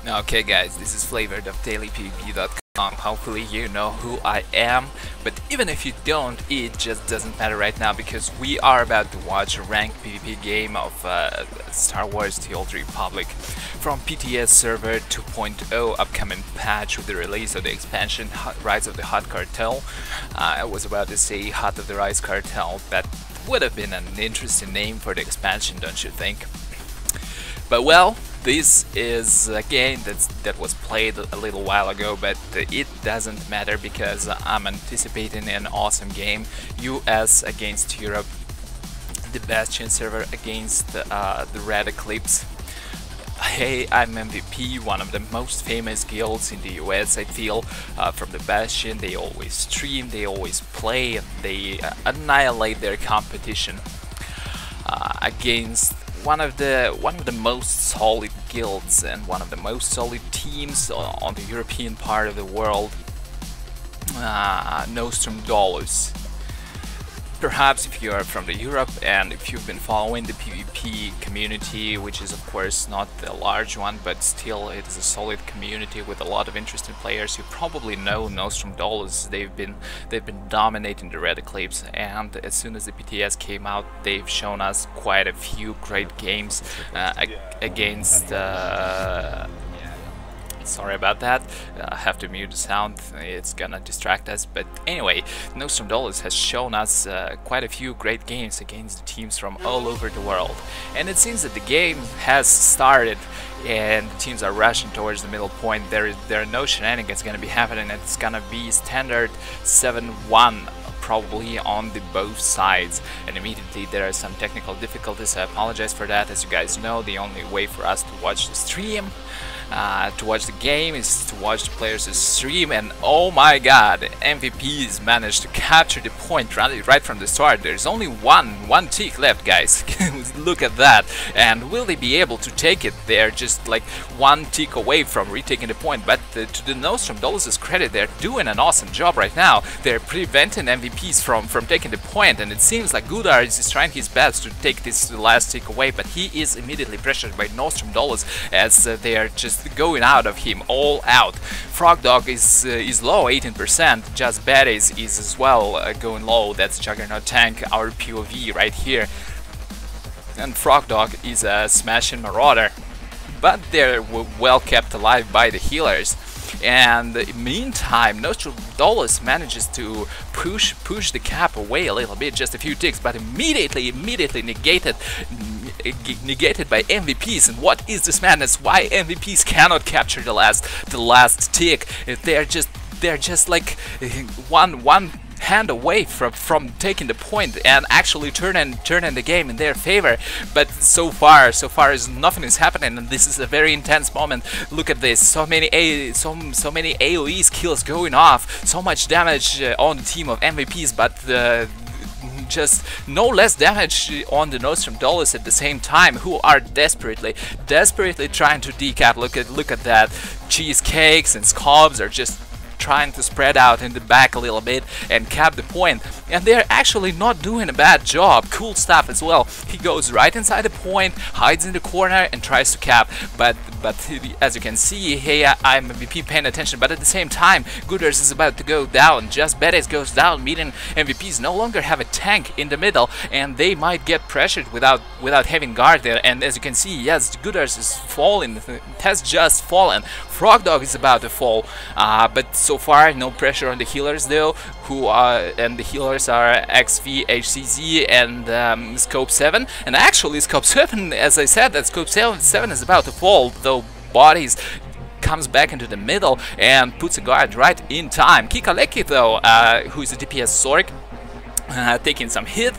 Okay guys, this is Flavored of DailyPvP.com. Hopefully you know who I am, but even if you don't, it just doesn't matter right now because we are about to watch a ranked PvP game of Star Wars The Old Republic from PTS server 2.0 upcoming patch with the release of the expansion Rise of the Hot Cartel. I was about to say Hot of the Rise Cartel, that would have been an interesting name for the expansion, don't you think? But well, this is a game that was played a little while ago, but it doesn't matter because I'm anticipating an awesome game. US against Europe, the Bastion server against the Red Eclipse. Hey, I'm MVP, one of the most famous guilds in the US, I feel. From the Bastion, they always stream, they always play, and they annihilate their competition against one of the most solid guilds and one of the most solid teams on the European part of the world, Nostrum Dolus. Perhaps if you are from the Europe and if you've been following the PvP community, which is of course not a large one, but still it is a solid community with a lot of interesting players, you probably know Nostrum Dolus. They've been dominating the Red Eclipse, and as soon as the PTS came out, they've shown us quite a few great games against. Sorry about that, I have to mute the sound, it's gonna distract us. But anyway, Nostrum Dolus has shown us quite a few great games against the teams from all over the world. And it seems that the game has started and the teams are rushing towards the middle point. There are no shenanigans gonna be happening. It's gonna be standard 7-1 probably on the both sides, and immediately there are some technical difficulties. I apologize for that. As you guys know, the only way for us to watch the stream, to watch the game, is to watch the players stream, and oh my god, MVPs managed to capture the point right from the start. There's only one tick left, guys. Look at that. And will they be able to take it? They're just like one tick away from retaking the point, but to the Nostrum Dolus' credit, they're doing an awesome job right now. They're preventing MVPs from taking the point, and it seems like Goodar is trying his best to take this last tick away, but he is immediately pressured by Nostrum Dolus as they are just going out of him all out. Frog Dog is low, 18%. Just Bad is as well going low. That's Juggernaut Tank, our POV right here. And Frog Dog is a smashing marauder, but they're well kept alive by the healers. And in the meantime, Nostrum Dolus manages to push the cap away a little bit, just a few ticks, but immediately negated by MVPs. And what is this madness? Why MVPs cannot capture the last tick? They're just like one hand away from taking the point and actually turning the game in their favor. But so far nothing is happening, and this is a very intense moment. Look at this, so many AoE skills going off, so much damage on the team of MVPs, but just no less damage on the Nostrum Dolus at the same time, who are desperately trying to decap. Look at that. Cheesecakes and Scobs are just trying to spread out in the back a little bit and cap the point, and they're actually not doing a bad job. Cool stuff as well. He goes right inside the point, hides in the corner and tries to cap, but as you can see, hey, I'm MVP paying attention, but at the same time Gooders is about to go down. Just Bedes goes down, meaning MVPs no longer have a tank in the middle, and they might get pressured without having guard there. And as you can see, yes, Gooders is falling, has just fallen. Frog Dog is about to fall, but so far no pressure on the healers though, and the healers are XV, HCZ and Scope 7, and actually Scope 7, as I said, that Scope 7 is about to fall, though Bodies comes back into the middle and puts a guard right in time. Kikaleki though, who is a DPS Sork, taking some hit.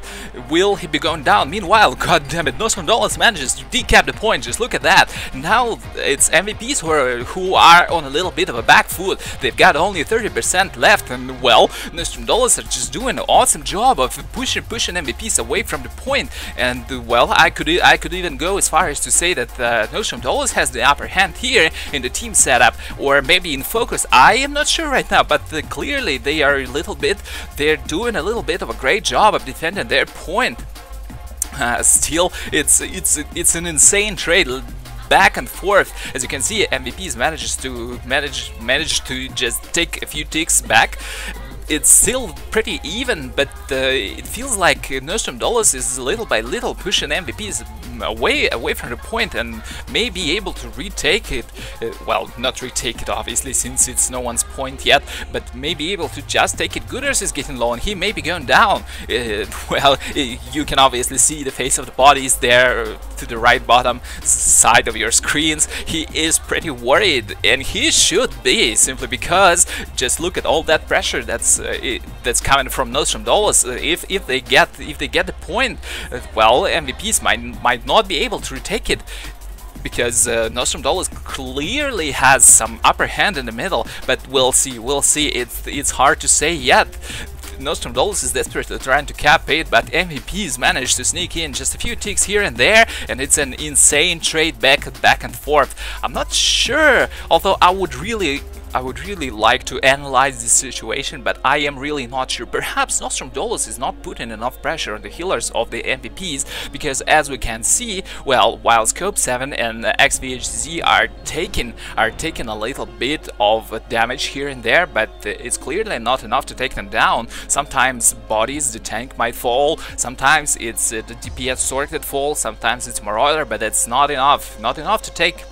Will he be going down? Meanwhile, goddammit, Nostrum Dolus manages to decap the point. Just look at that. Now it's MVPs who are on a little bit of a back foot. They've got only 30% left, and well, Nostrum Dolus are just doing an awesome job of pushing MVPs away from the point. And well, I could even go as far as to say that Nostrum Dolus has the upper hand here in the team setup, or maybe in focus. I am not sure right now, but clearly they're doing a little bit of a great job of defending their point. Still, it's an insane trade. back and forth. As you can see, MVPs manage to just take a few ticks back. It's still pretty even, but it feels like Nostrum Dolus is little by little pushing MVPs away from the point and may be able to retake it. Well, not retake it obviously, since it's no one's point yet, but may be able to just take it. Gooders is getting low and he may be going down. Well, you can obviously see the face of the bodies there to the right bottom side of your screens. He is pretty worried, and he should be, simply because just look at all that pressure that's coming from Nostrum Dolus. If they get the point, well, MVPs might not be able to retake it, because Nostrum Dolus clearly has some upper hand in the middle, but we'll see. It's hard to say yet. Nostrum Dolus is desperately trying to cap it, but MVPs managed to sneak in just a few ticks here and there, and it's an insane trade back and forth. I'm not sure, although I would really like to analyze this situation, but I am really not sure. Perhaps Nostrum Dolus is not putting enough pressure on the healers of the MVPs, because as we can see, well, while Scope 7 and XVHZ are taking a little bit of damage here and there, but it's clearly not enough to take them down. Sometimes bodies, the tank might fall, sometimes it's the DPS Sork that falls, sometimes it's Marauder, but it's not enough to take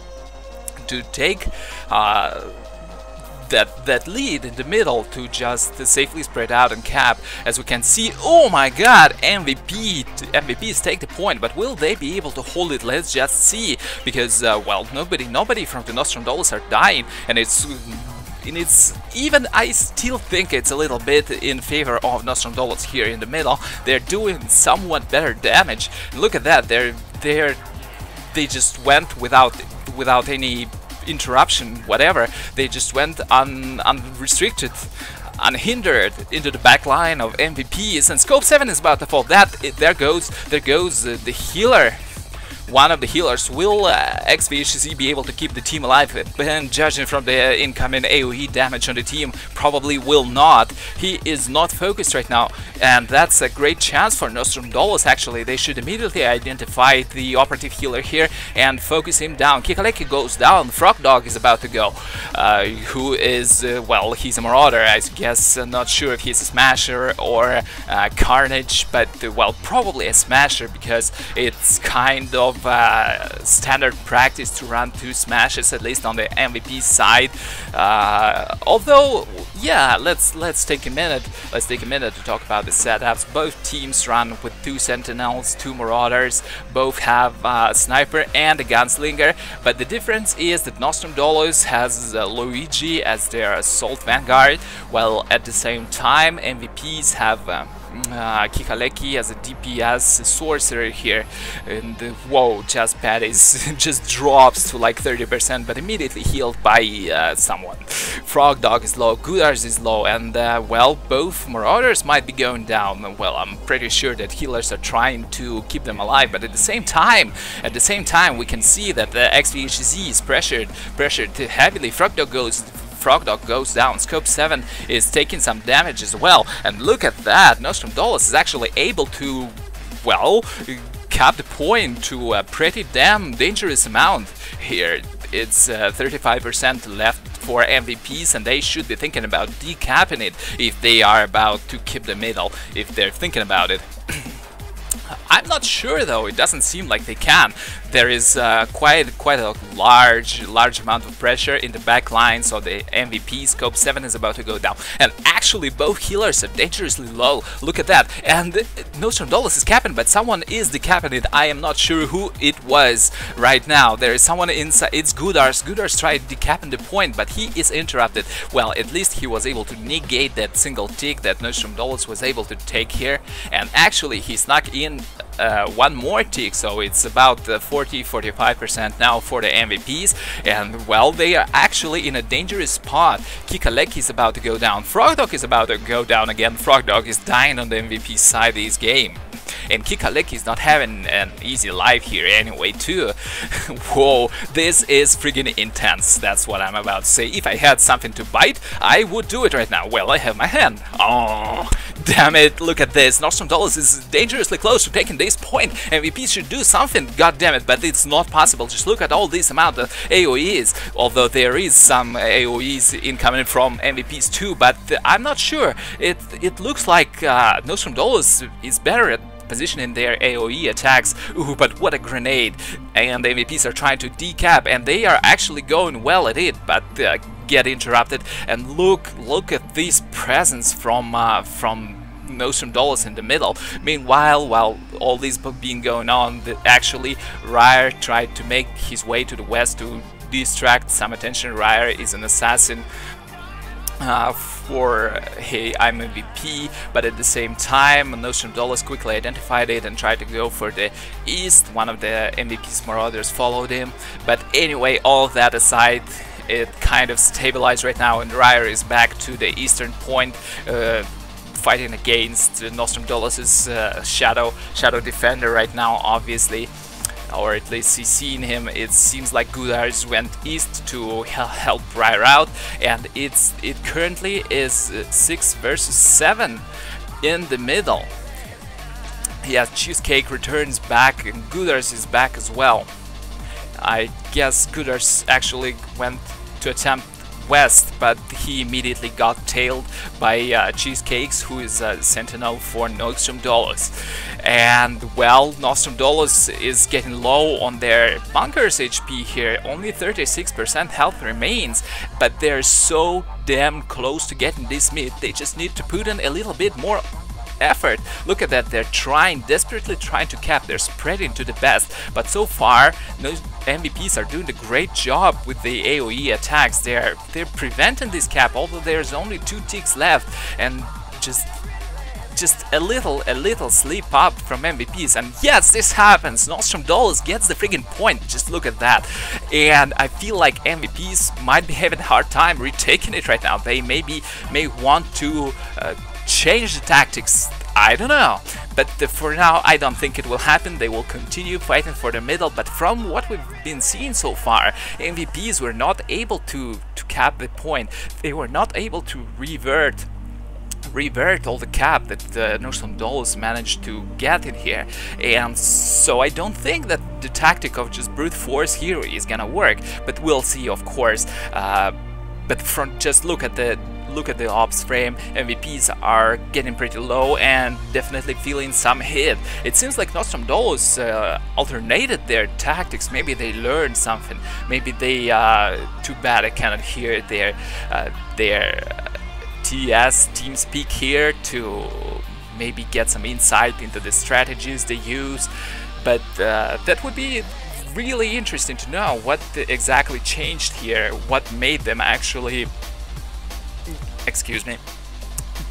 that lead in the middle to just safely spread out and cap. As we can see, oh my god, MVPs take the point, but will they be able to hold it? Let's just see, because well, nobody from the Nostrum Dolus are dying, and it's even, I still think it's a little bit in favor of Nostrum Dolus here in the middle. They're doing somewhat better damage. Look at that, they just went without any interruption, whatever. They just went unrestricted, unhindered into the back line of MVPs, and Scope 7 is about to fall. There goes the healer. One of the healers. Will XVHZ be able to keep the team alive? And judging from the incoming AoE damage on the team, probably will not. He is not focused right now, and that's a great chance for Nostrum Dolus. Actually, they should immediately identify the operative healer here and focus him down. Kikaleki goes down. Frog Dog is about to go, who is, well, he's a Marauder, I guess. Not sure if he's a Smasher or Carnage, but, well, probably a Smasher, because it's kind of standard practice to run 2 smashes, at least on the MVP side. Although, yeah, let's take a minute to talk about the setups. Both teams run with 2 Sentinels, 2 Marauders. Both have a Sniper and a Gunslinger, but the difference is that Nostrum Dolus has Luigi as their Assault Vanguard, while at the same time MVPs have Kikaleki as a DPS Sorcerer here, and whoa, just Patties just drops to like 30%, but immediately healed by someone. Frog Dog is low, Goodars is low, and well, both Marauders might be going down. Well, I'm pretty sure that healers are trying to keep them alive, but at the same time, we can see that the XVHZ is pressured heavily. Frog Dog goes down. Scope 7 is taking some damage as well, and look at that, Nostrum Dolus is actually able to, well, cap the point to a pretty damn dangerous amount here. It's 35% left for MVPs, and they should be thinking about decapping it if they are about to keep the middle, if they're thinking about it. I'm not sure though, it doesn't seem like they can. There is quite a large amount of pressure in the back lines of the MVP. Scope 7 is about to go down, and actually both healers are dangerously low. Look at that, and Nostrum Dolus is capping, but someone is decapping it. I am not sure who it was right now. There is someone inside. It's Goodars. Goodars tried decapping the point, but he is interrupted. Well, at least he was able to negate that single tick that Nostrum Dolus was able to take here, and actually he snuck in one more tick, so it's about 40-45% now for the MVPs, and well, they are actually in a dangerous spot. Kikaleki is about to go down. Frog Dog is about to go down again. Frog Dog is dying on the MVP side this game, and Kikaleki is not having an easy life here anyway too. Whoa, this is friggin' intense, that's what I'm about to say. If I had something to bite, I would do it right now. Well, I have my hand. Oh, damn it, look at this. Nostrum Dolus is dangerously close to taking this point. MVP should do something, god damn it, but it's not possible. Just look at all this amount of AoEs, although there is some AoEs incoming from MVPs too, but I'm not sure. It looks like Nostrum Dolus is better at positioning their AoE attacks. Ooh, but what a grenade! And the MVPs are trying to decap, and they are actually going well at it, but get interrupted. And look at this presence from Nostrum Dolus in the middle. Meanwhile, while all this being going on, actually Ryer tried to make his way to the west to distract some attention. Ryer is an assassin for hey, I'm MVP, but at the same time Nostrum Dolus quickly identified it and tried to go for the east. One of the MVP's marauders followed him, but anyway, all of that aside, it kind of stabilized right now, and Ryer is back to the eastern point, fighting against Nostrum Dolus's shadow defender right now, obviously. Or at least he's seen him. It seems like Gudars went east to help Ryer out, and it currently is 6 versus 7 in the middle. Yeah, Cheesecake returns back, and Gudars is back as well. I guess Gudars actually went to attempt west, but he immediately got tailed by Cheesecakes, who is a sentinel for Nostrum Dolus. And well, Nostrum Dolus is getting low on their bunkers HP here. Only 36% health remains, but they're so damn close to getting this mid. They just need to put in a little bit more effort. Look at that, they're desperately trying to cap, they're spreading to the best, but so far those MVPs are doing a great job with the AoE attacks. They're preventing this cap, although there's only 2 ticks left, and just a little slip up from MVPs, and yes, this happens. Nostrum Dolus gets the friggin' point. Just look at that. And I feel like MVPs might be having a hard time retaking it right now. They may want to change the tactics, I don't know, but for now I don't think it will happen. They will continue fighting for the middle, but from what we've been seeing so far, MVPs were not able to cap the point. They were not able to revert all the cap that Nostrum Dolus managed to get in here, and so I don't think that the tactic of just brute force here is gonna work, but we'll see, of course. But just look at the ops frame, MVPs are getting pretty low and definitely feeling some hit. It seems like Nostrum Dolus alternated their tactics. Maybe they learned something. Maybe they too bad I cannot hear their TS team speak here to maybe get some insight into the strategies they use, but that would be really interesting to know what exactly changed here, what made them actually, excuse me,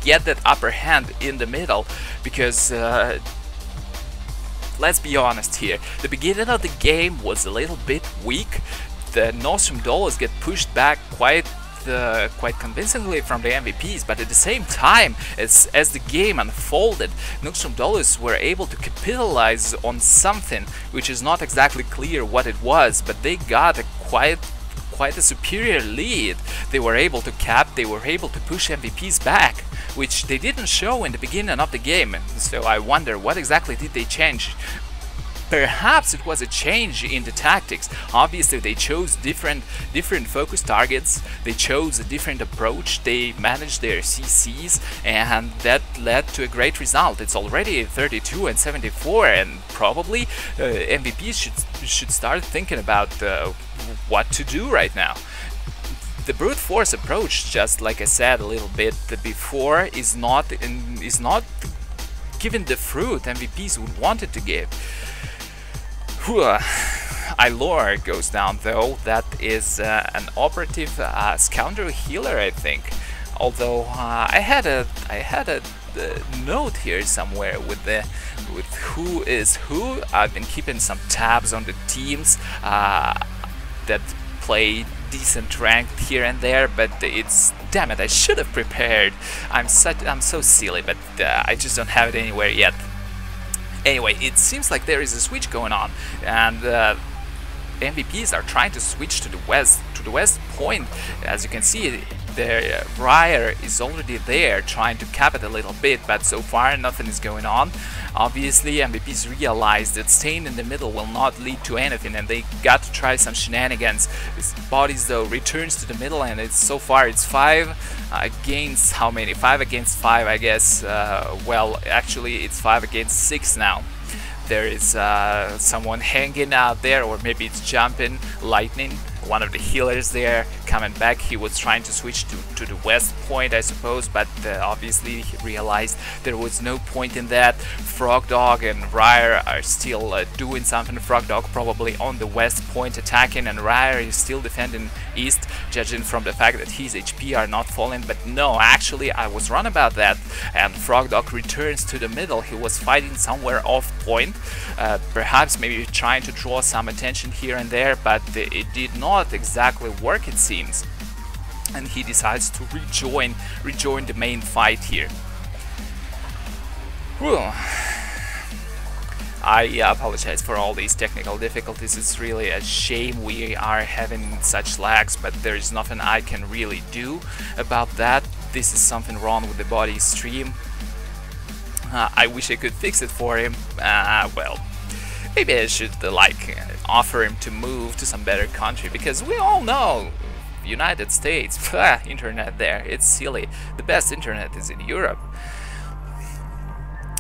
get that upper hand in the middle, because let's be honest here, the beginning of the game was a little bit weak. The Nostrum Dolus get pushed back quite convincingly from the MVPs, but at the same time, as the game unfolded, Nostrum Dolus were able to capitalize on something which is not exactly clear what it was, but they got a quite a superior lead. They were able to cap, they were able to push MVPs back, which they didn't show in the beginning of the game. So I wonder, what exactly did they change? Perhaps it was a change in the tactics. Obviously they chose different focus targets, they chose a different approach, they managed their CCs, and that led to a great result. It's already 32 and 74, and probably MVPs should start thinking about what to do right now. The brute force approach, just like I said a little bit before, is not giving the fruit MVPs would want it to give. Ilor goes down though. That is an operative scoundrel healer, I think. Although I had a note here somewhere with who is who. I've been keeping some tabs on the teams that play decent ranked here and there, but it's, damn it, I should have prepared. I'm so silly, but I just don't have it anywhere yet. Anyway, it seems like there is a switch going on, and MVPs are trying to switch to the west point. As you can see, the Ryer is already there trying to cap it a little bit, but so far nothing is going on. Obviously MVPs realize that staying in the middle will not lead to anything, and they got to try some shenanigans. His bodies though returns to the middle, and so far it's 5 against how many? 5 against 5, I guess. Well, actually it's 5 against 6 now. There is someone hanging out there, or maybe it's jumping. Lightning, one of the healers there, coming back. He was trying to switch to the west point, I suppose, but obviously he realized there was no point in that. Frog Dog and Ryer are still doing something. Frog Dog probably on the west point attacking, and Ryer is still defending east, judging from the fact that his HP are not falling. But no, actually I was wrong about that, and Frog Dog returns to the middle. He was fighting somewhere off point, perhaps maybe trying to draw some attention here and there, but it did not exactly work, it seems, and he decides to rejoin the main fight here. Whew. I apologize for all these technical difficulties. It's really a shame we are having such lags, but there is nothing I can really do about that. This is something wrong with the body stream. I wish I could fix it for him. Well, maybe I should offer him to move to some better country, because we all know United States, internet there, it's silly. The best internet is in Europe.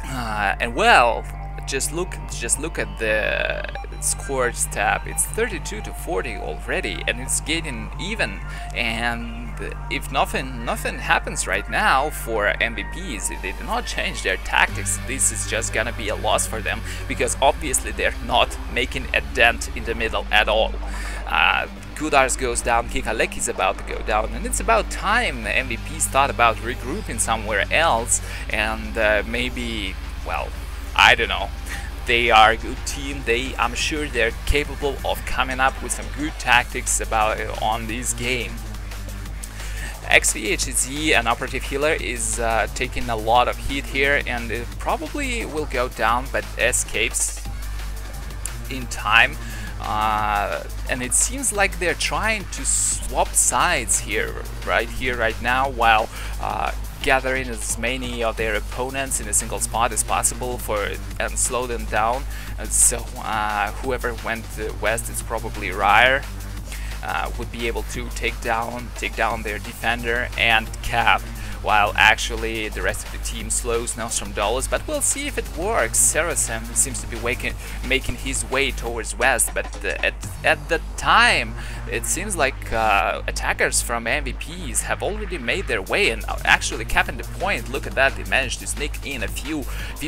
And well, just look at the scores tab. It's 32 to 40 already, and it's getting even. And if nothing happens right now for MVPs, if they do not change their tactics, this is just gonna be a loss for them, because obviously they're not making a dent in the middle at all. Kudars goes down, Kikalek is about to go down, and it's about time MVPs thought about regrouping somewhere else, and maybe, well, I don't know. They are a good team. I'm sure they're capable of coming up with some good tactics on this game. XVHZ, an operative healer, is taking a lot of heat here, and it probably will go down, but escapes in time. And it seems like they're trying to swap sides here, right now, while gathering as many of their opponents in a single spot as possible and slow them down. And so whoever went west, it's probably Ryer, would be able to take down their defender and cap, while actually the rest of the team slows Nostrum Dolus. But we'll see if it works. Saracen seems to be making his way towards west, but at the time it seems like attackers from MVPs have already made their way and actually capping the point. Look at that, they managed to sneak in a few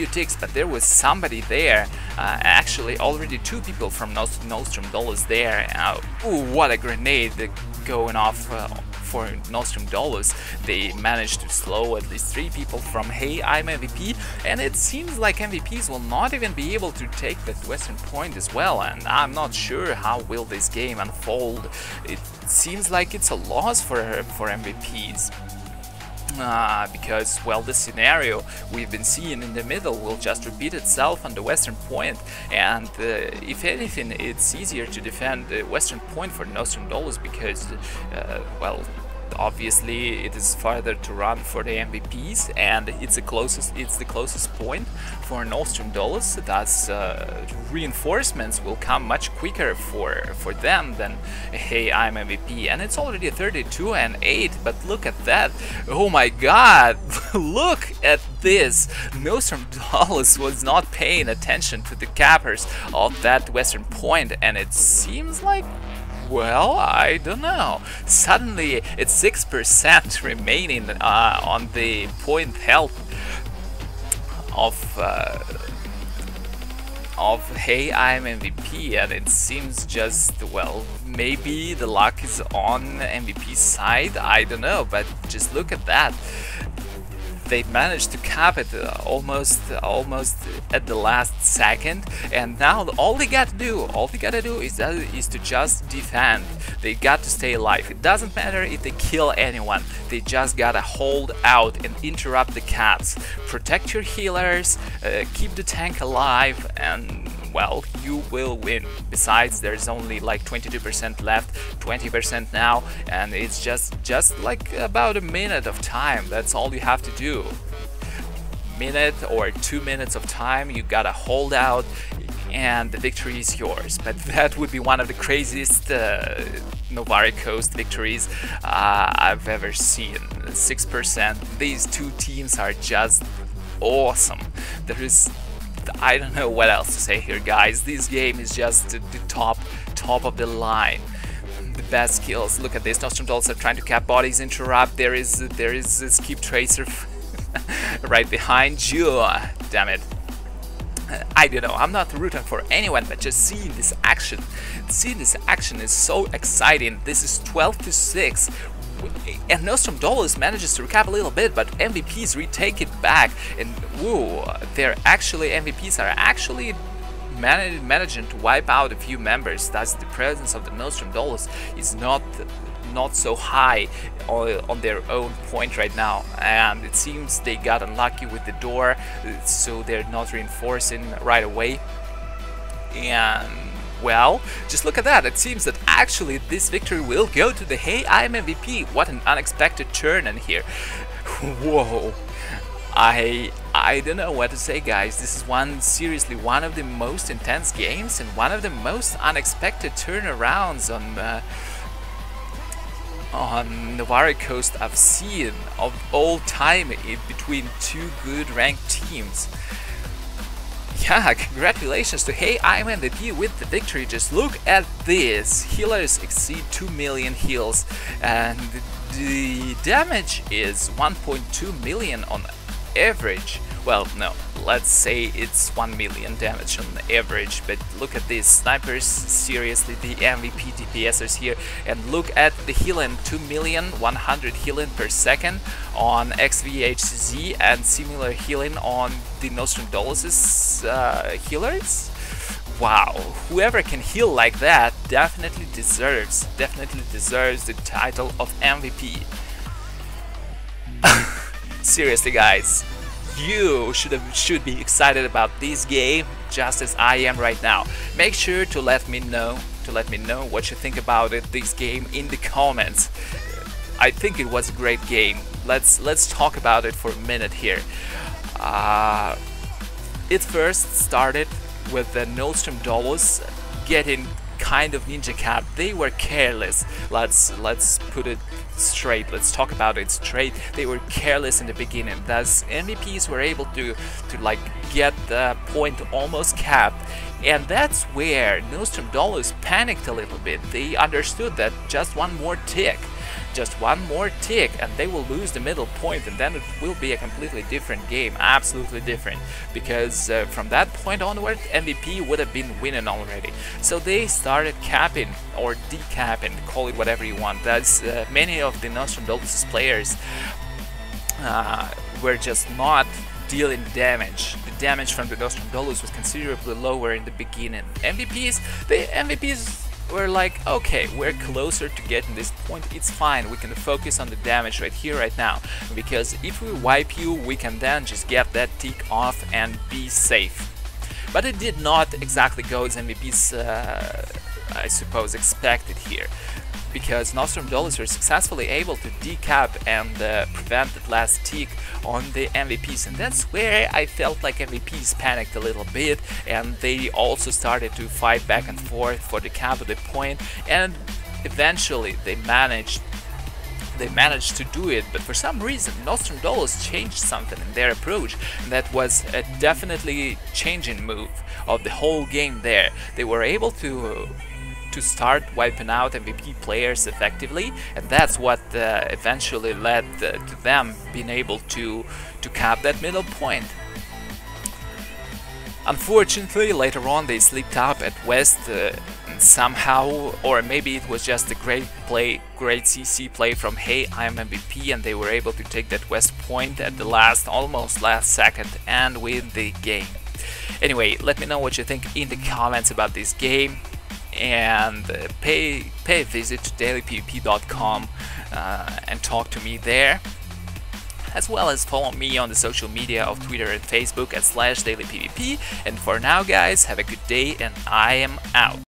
ticks, but there was somebody there, actually already 2 people from Nostrum Dolus there. Ooh, what a grenade going off for Nostrum Dolus. They managed to slow at least 3 people from Hey, I'm MVP, and it seems like MVPs will not even be able to take that western point as well, and I'm not sure how will this game unfold. It seems like it's a loss for MVPs. Because, well, the scenario we've been seeing in the middle will just repeat itself on the western point, and if anything, it's easier to defend the western point for Nostrum Dolus, because, well, obviously it is farther to run for the MVPs, and it's the closest point for Nostrum Dolus. Thus reinforcements will come much quicker for them than Hey, I'm MVP. And it's already 32 and 8, but look at that. Oh my god, look at this. Nostrum Dolus was not paying attention to the cappers of that western point, and it seems like, well, I don't know. Suddenly, it's 6% remaining on the point health of Hey, I'm MVP, and it seems just, well, maybe the luck is on MVP's side. I don't know, but just look at that. They managed to cap it almost at the last second, and now all they gotta do is to just defend. They got to stay alive. It doesn't matter if they kill anyone, they just gotta hold out and interrupt the caps. Protect your healers, keep the tank alive, and well, you will win. Besides, there's only like 22% left, 20% now, and it's just like about a minute of time. That's all you have to do. Minute or 2 minutes of time, you gotta hold out, and the victory is yours. But that would be one of the craziest Novare Coast victories I've ever seen. 6%. These two teams are just awesome. There is, I don't know what else to say here, guys. This game is just the top of the line. The best skills. Look at this. Nostrum Dolus are trying to cap bodies, interrupt. There is a skip tracer right behind you. Damn it. I don't know, I'm not rooting for anyone, but just seeing this action is so exciting. This is 12-6, and Nostrum Dolus manages to recap a little bit, but MVPs retake it back, and whoa, MVPs are actually managing to wipe out a few members. Thus, the presence of the Nostrum Dolus is not so high on their own point right now, and it seems they got unlucky with the door, so they're not reinforcing right away. And well, just look at that. It seems that actually this victory will go to the Hey I'm MVP. What an unexpected turn in here. Whoa, I don't know what to say, guys. This is seriously one of the most intense games and one of the most unexpected turnarounds on Novare Coast I've seen of all time between two good ranked teams. Yeah, congratulations to Hey I'm MVP with the victory. Just look at this. Healers exceed 2 million heals, and the damage is 1.2 million on average. Well, no, let's say it's 1 million damage on average, but look at these snipers, seriously, the MVP DPSers here, and look at the healing, 2,100,000 healing per second on XVHZ, and similar healing on the Nostrum Dolus' healers. Wow, whoever can heal like that definitely deserves the title of MVP. Seriously, guys. You should be excited about this game just as I am right now. Make sure to let me know what you think about this game in the comments. I think it was a great game. Let's talk about it for a minute here. It first started with the Nostrum Dolus getting kind of ninja cap. They were careless. Let's put it straight. Let's talk about it straight. They were careless in the beginning. Thus, MVPs were able to like get the point almost capped, and that's where Nostrum Dolus panicked a little bit. They understood that just one more tick, and they will lose the middle point, and then it will be a completely different game, absolutely different, because from that point onward, MVP would have been winning already. So they started capping or decapping, call it whatever you want. That's many of the Nostrum Dolus players were just not dealing damage. The damage from the Nostrum Dolus was considerably lower in the beginning. The MVPs were like, okay, we're closer to getting this point, it's fine, we can focus on the damage right here, right now, because if we wipe you, we can then just get that tick off and be safe. But it did not exactly go as MVPs, I suppose, expected here, because Nostrum Dolus were successfully able to decap and prevent that last tick on the MVPs, and that's where I felt like MVPs panicked a little bit, and they also started to fight back and forth for the cap of the point, and eventually they managed to do it. But for some reason Nostrum Dolus changed something in their approach, and that was a definitely changing move of the whole game there. They were able to start wiping out MVP players effectively, and that's what eventually led to them being able to cap that middle point. Unfortunately, later on they slipped up at West somehow, or maybe it was just a great CC play from Hey I'm MVP, and they were able to take that West point at the almost last second and win the game. Anyway, let me know what you think in the comments about this game, and pay a visit to dailypvp.com and talk to me there. as well as follow me on the social media of Twitter and Facebook at /dailypvp. And for now guys, have a good day and I am out.